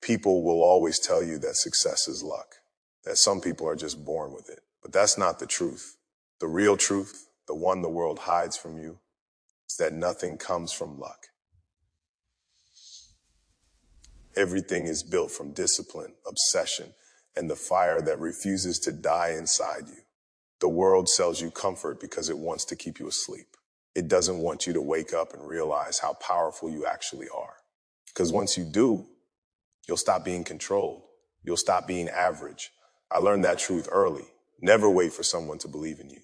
People will always tell you that success is luck, that some people are just born with it. But that's not the truth. The real truth, the one the world hides from you, is that nothing comes from luck. Everything is built from discipline, obsession, and the fire that refuses to die inside you. The world sells you comfort because it wants to keep you asleep. It doesn't want you to wake up and realize how powerful you actually are. Because once you do, you'll stop being controlled. You'll stop being average. I learned that truth early. Never wait for someone to believe in you.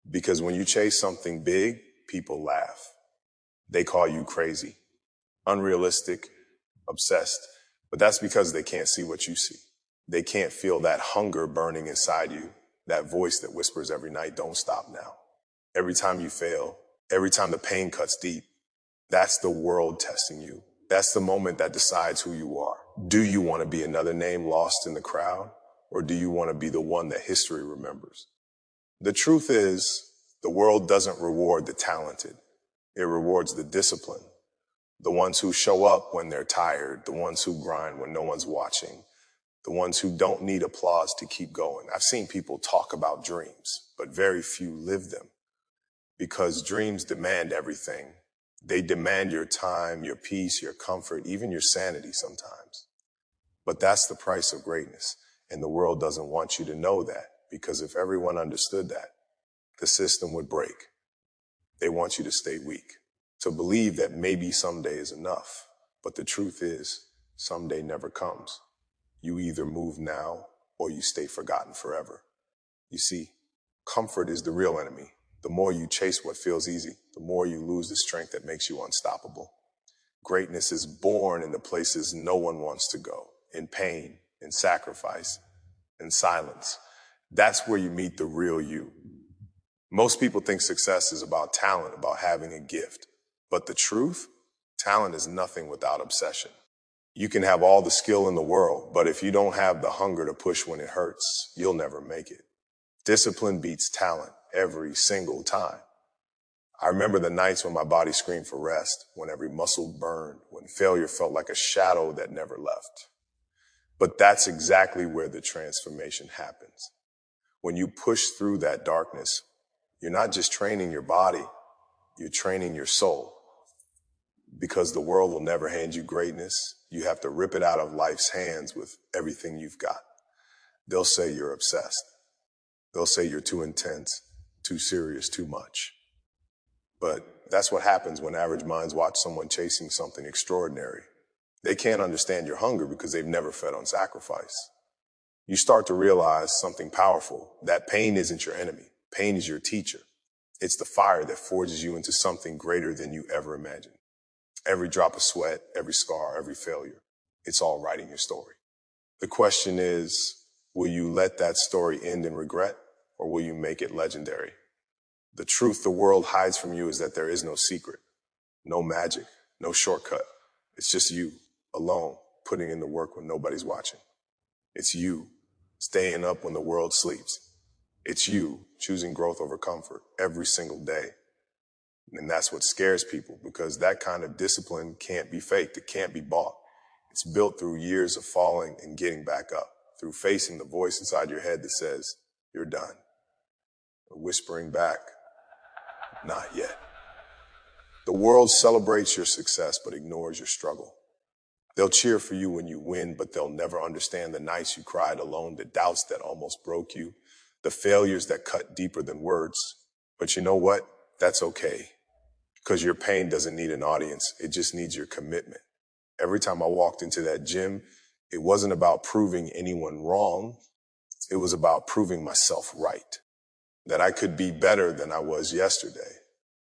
Because when you chase something big, people laugh. They call you crazy, unrealistic, obsessed. But that's because they can't see what you see. They can't feel that hunger burning inside you, that voice that whispers every night, don't stop now. Every time you fail, every time the pain cuts deep, that's the world testing you. That's the moment that decides who you are. Do you want to be another name lost in the crowd? Or do you want to be the one that history remembers? The truth is, the world doesn't reward the talented. It rewards the disciplined. The ones who show up when they're tired, the ones who grind when no one's watching, the ones who don't need applause to keep going. I've seen people talk about dreams, but very few live them. Because dreams demand everything. They demand your time, your peace, your comfort, even your sanity sometimes. But that's the price of greatness. And the world doesn't want you to know that, because if everyone understood that, the system would break. They want you to stay weak, to believe that maybe someday is enough. But the truth is, someday never comes. You either move now or you stay forgotten forever. You see, comfort is the real enemy. The more you chase what feels easy, the more you lose the strength that makes you unstoppable. Greatness is born in the places no one wants to go, in pain, in sacrifice, in silence. That's where you meet the real you. Most people think success is about talent, about having a gift. But the truth, talent is nothing without obsession. You can have all the skill in the world, but if you don't have the hunger to push when it hurts, you'll never make it. Discipline beats talent every single time. I remember the nights when my body screamed for rest, when every muscle burned, when failure felt like a shadow that never left. But that's exactly where the transformation happens. When you push through that darkness, you're not just training your body, you're training your soul. Because the world will never hand you greatness. You have to rip it out of life's hands with everything you've got. They'll say you're obsessed. They'll say you're too intense, too serious, too much. But that's what happens when average minds watch someone chasing something extraordinary. They can't understand your hunger because they've never fed on sacrifice. You start to realize something powerful, that pain isn't your enemy. Pain is your teacher. It's the fire that forges you into something greater than you ever imagined. Every drop of sweat, every scar, every failure, it's all writing your story. The question is, will you let that story end in regret, or will you make it legendary? The truth the world hides from you is that there is no secret, no magic, no shortcut. It's just you, alone, putting in the work when nobody's watching. It's you, staying up when the world sleeps. It's you, choosing growth over comfort every single day. And that's what scares people, because that kind of discipline can't be faked. It can't be bought. It's built through years of falling and getting back up, through facing the voice inside your head that says, you're done. Whispering back, not yet. The world celebrates your success but ignores your struggle. They'll cheer for you when you win, but they'll never understand the nights you cried alone, the doubts that almost broke you, the failures that cut deeper than words. But you know what? That's okay. Because your pain doesn't need an audience. It just needs your commitment. Every time I walked into that gym, it wasn't about proving anyone wrong. It was about proving myself right. That I could be better than I was yesterday.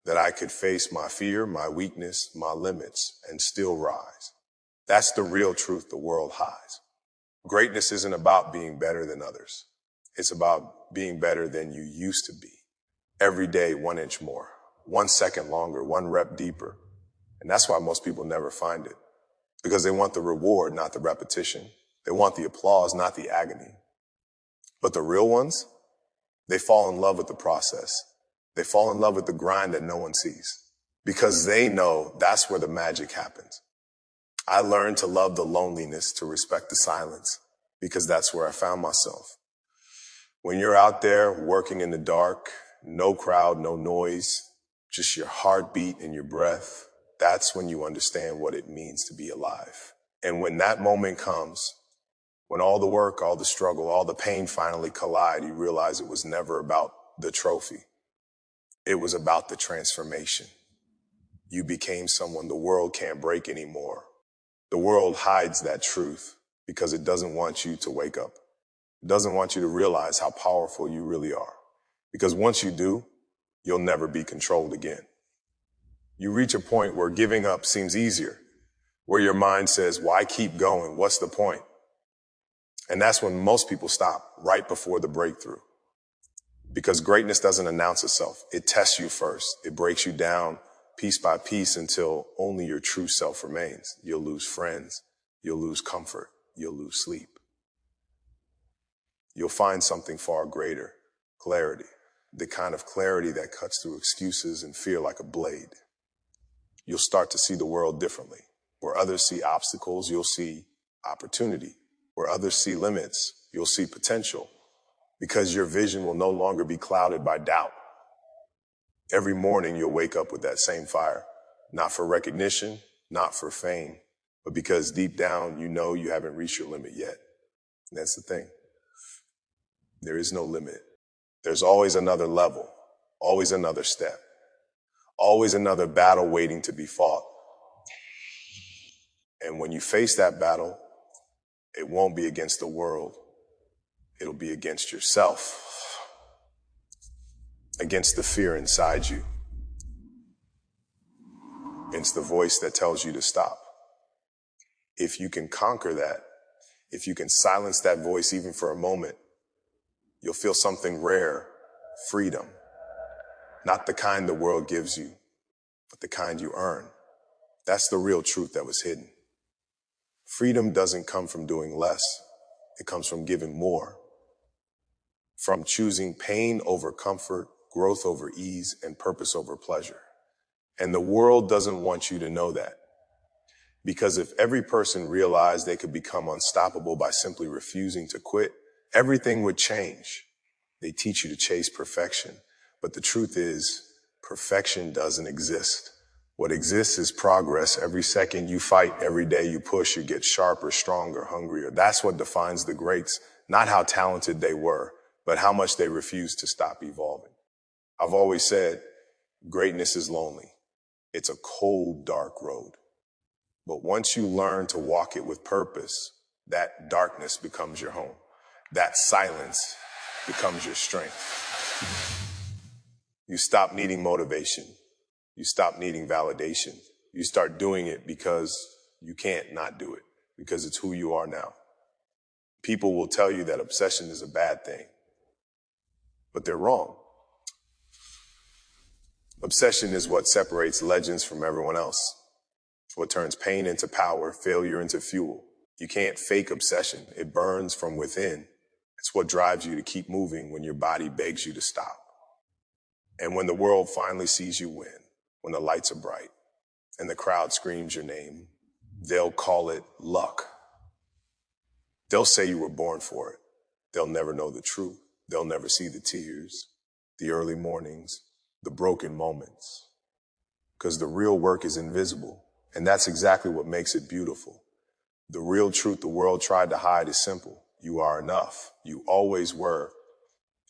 That I could face my fear, my weakness, my limits, and still rise. That's the real truth the world hides. Greatness isn't about being better than others. It's about being better than you used to be. Every day, 1 inch more. 1 second longer, 1 rep deeper. And that's why most people never find it. Because they want the reward, not the repetition. They want the applause, not the agony. But the real ones, they fall in love with the process. They fall in love with the grind that no one sees. Because they know that's where the magic happens. I learned to love the loneliness, to respect the silence, because that's where I found myself. When you're out there working in the dark, no crowd, no noise, just your heartbeat and your breath, that's when you understand what it means to be alive. And when that moment comes, when all the work, all the struggle, all the pain finally collide, you realize it was never about the trophy. It was about the transformation. You became someone the world can't break anymore. The world hides that truth because it doesn't want you to wake up. It doesn't want you to realize how powerful you really are. Because once you do, you'll never be controlled again. You reach a point where giving up seems easier, where your mind says, why keep going? What's the point? And that's when most people stop, right before the breakthrough. Because greatness doesn't announce itself. It tests you first. It breaks you down piece by piece until only your true self remains. You'll lose friends. You'll lose comfort. You'll lose sleep. You'll find something far greater, clarity. The kind of clarity that cuts through excuses and fear like a blade. You'll start to see the world differently. Where others see obstacles, you'll see opportunity. Where others see limits, you'll see potential. Because your vision will no longer be clouded by doubt. Every morning you'll wake up with that same fire. Not for recognition, not for fame, but because deep down you know you haven't reached your limit yet. And that's the thing. There is no limit. There's always another level, always another step, always another battle waiting to be fought. And when you face that battle, it won't be against the world. It'll be against yourself, against the fear inside you, against the voice that tells you to stop. If you can conquer that, if you can silence that voice even for a moment, you'll feel something rare, freedom. Not the kind the world gives you, but the kind you earn. That's the real truth that was hidden. Freedom doesn't come from doing less. It comes from giving more. From choosing pain over comfort, growth over ease, and purpose over pleasure. And the world doesn't want you to know that. Because if every person realized they could become unstoppable by simply refusing to quit, everything would change. They teach you to chase perfection. But the truth is, perfection doesn't exist. What exists is progress. Every second you fight, every day you push, you get sharper, stronger, hungrier. That's what defines the greats. Not how talented they were, but how much they refused to stop evolving. I've always said, greatness is lonely. It's a cold, dark road. But once you learn to walk it with purpose, that darkness becomes your home. That silence becomes your strength. You stop needing motivation. You stop needing validation. You start doing it because you can't not do it, because it's who you are now. People will tell you that obsession is a bad thing, but they're wrong. Obsession is what separates legends from everyone else. It's what turns pain into power, failure into fuel. You can't fake obsession. It burns from within. It's what drives you to keep moving when your body begs you to stop. And when the world finally sees you win, when the lights are bright and the crowd screams your name, they'll call it luck. They'll say you were born for it. They'll never know the truth. They'll never see the tears, the early mornings, the broken moments. Because the real work is invisible. And that's exactly what makes it beautiful. The real truth the world tried to hide is simple. You are enough. You always were.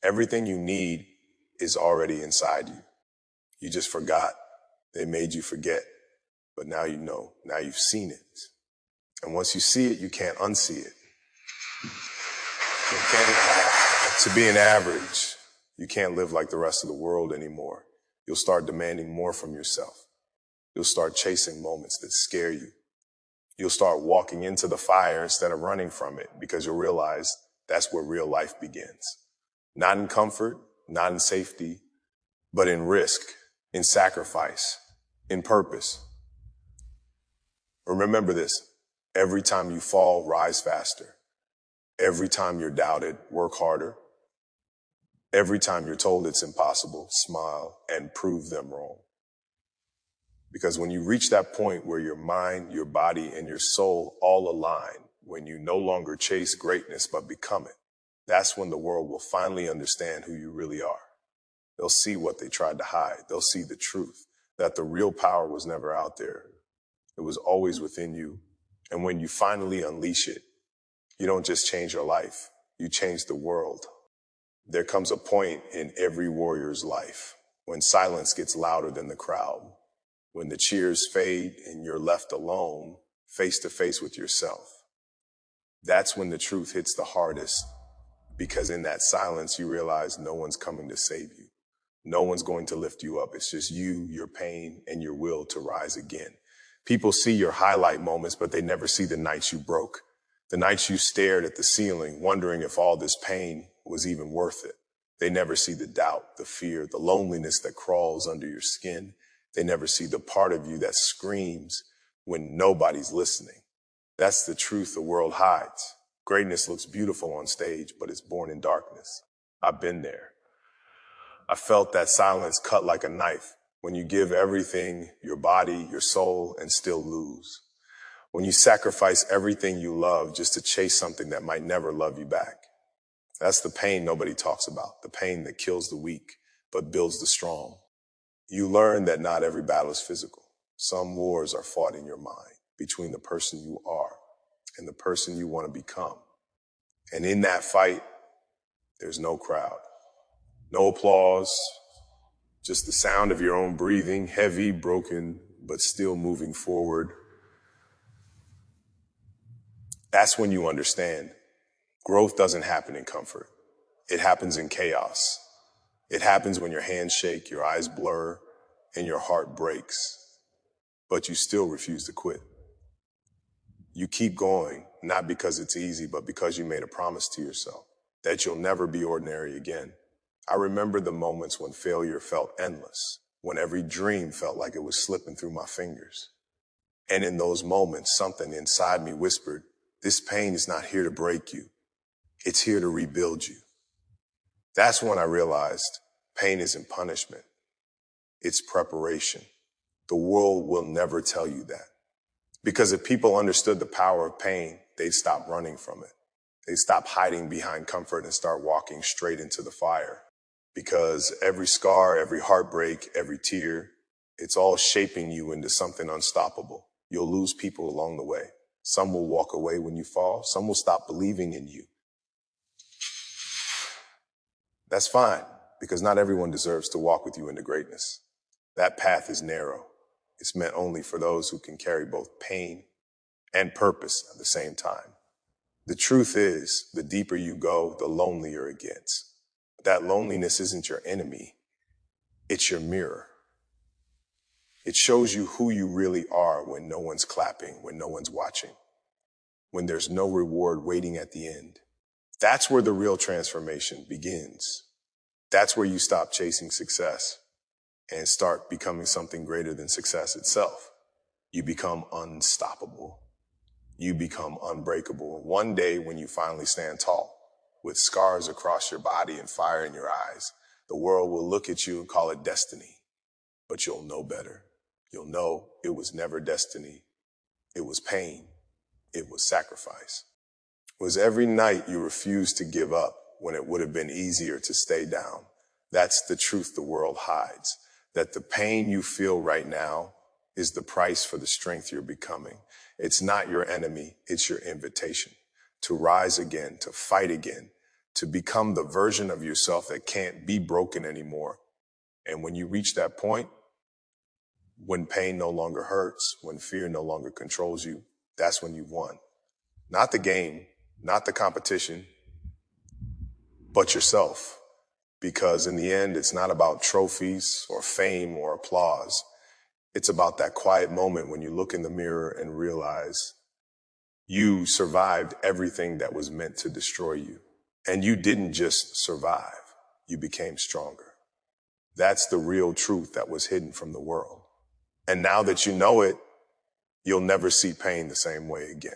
Everything you need is already inside you. You just forgot. They made you forget. But now you know. Now you've seen it. And once you see it, you can't unsee it. To be an average, you can't live like the rest of the world anymore. You'll start demanding more from yourself. You'll start chasing moments that scare you. You'll start walking into the fire instead of running from it, because you'll realize that's where real life begins. Not in comfort, not in safety, but in risk, in sacrifice, in purpose. Remember this: every time you fall, rise faster. Every time you're doubted, work harder. Every time you're told it's impossible, smile and prove them wrong. Because when you reach that point where your mind, your body, and your soul all align, when you no longer chase greatness but become it, that's when the world will finally understand who you really are. They'll see what they tried to hide. They'll see the truth, that the real power was never out there. It was always within you. And when you finally unleash it, you don't just change your life, you change the world. There comes a point in every warrior's life when silence gets louder than the crowd, when the cheers fade and you're left alone, face to face with yourself. That's when the truth hits the hardest, because in that silence you realize no one's coming to save you. No one's going to lift you up. It's just you, your pain, and your will to rise again. People see your highlight moments, but they never see the nights you broke, the nights you stared at the ceiling, wondering if all this pain was even worth it. They never see the doubt, the fear, the loneliness that crawls under your skin. They never see the part of you that screams when nobody's listening. That's the truth the world hides. Greatness looks beautiful on stage, but it's born in darkness. I've been there. I felt that silence cut like a knife when you give everything, your body, your soul, and still lose. When you sacrifice everything you love just to chase something that might never love you back. That's the pain nobody talks about, the pain that kills the weak but builds the strong. You learn that not every battle is physical. Some wars are fought in your mind between the person you are and the person you want to become. And in that fight, there's no crowd. No applause, just the sound of your own breathing, heavy, broken, but still moving forward. That's when you understand. Growth doesn't happen in comfort. It happens in chaos. It happens when your hands shake, your eyes blur, and your heart breaks. But you still refuse to quit. You keep going, not because it's easy, but because you made a promise to yourself that you'll never be ordinary again. I remember the moments when failure felt endless, when every dream felt like it was slipping through my fingers. And in those moments, something inside me whispered, this pain is not here to break you. It's here to rebuild you. That's when I realized pain isn't punishment. It's preparation. The world will never tell you that. Because if people understood the power of pain, they'd stop running from it. They'd stop hiding behind comfort and start walking straight into the fire. Because every scar, every heartbreak, every tear, it's all shaping you into something unstoppable. You'll lose people along the way. Some will walk away when you fall. Some will stop believing in you. That's fine, because not everyone deserves to walk with you into greatness. That path is narrow. It's meant only for those who can carry both pain and purpose at the same time. The truth is, the deeper you go, the lonelier it gets. That loneliness isn't your enemy. It's your mirror. It shows you who you really are when no one's clapping, when no one's watching, when there's no reward waiting at the end. That's where the real transformation begins. That's where you stop chasing success and start becoming something greater than success itself. You become unstoppable. You become unbreakable. One day when you finally stand tall, with scars across your body and fire in your eyes, the world will look at you and call it destiny. But you'll know better. You'll know it was never destiny. It was pain. It was sacrifice. It was every night you refused to give up when it would have been easier to stay down. That's the truth the world hides. That the pain you feel right now is the price for the strength you're becoming. It's not your enemy. It's your invitation to rise again, to fight again, to become the version of yourself that can't be broken anymore. And when you reach that point, when pain no longer hurts, when fear no longer controls you, that's when you've won. Not the game, not the competition, but yourself. Because in the end, it's not about trophies or fame or applause. It's about that quiet moment when you look in the mirror and realize you survived everything that was meant to destroy you. And you didn't just survive, you became stronger. That's the real truth that was hidden from the world. And now that you know it, you'll never see pain the same way again.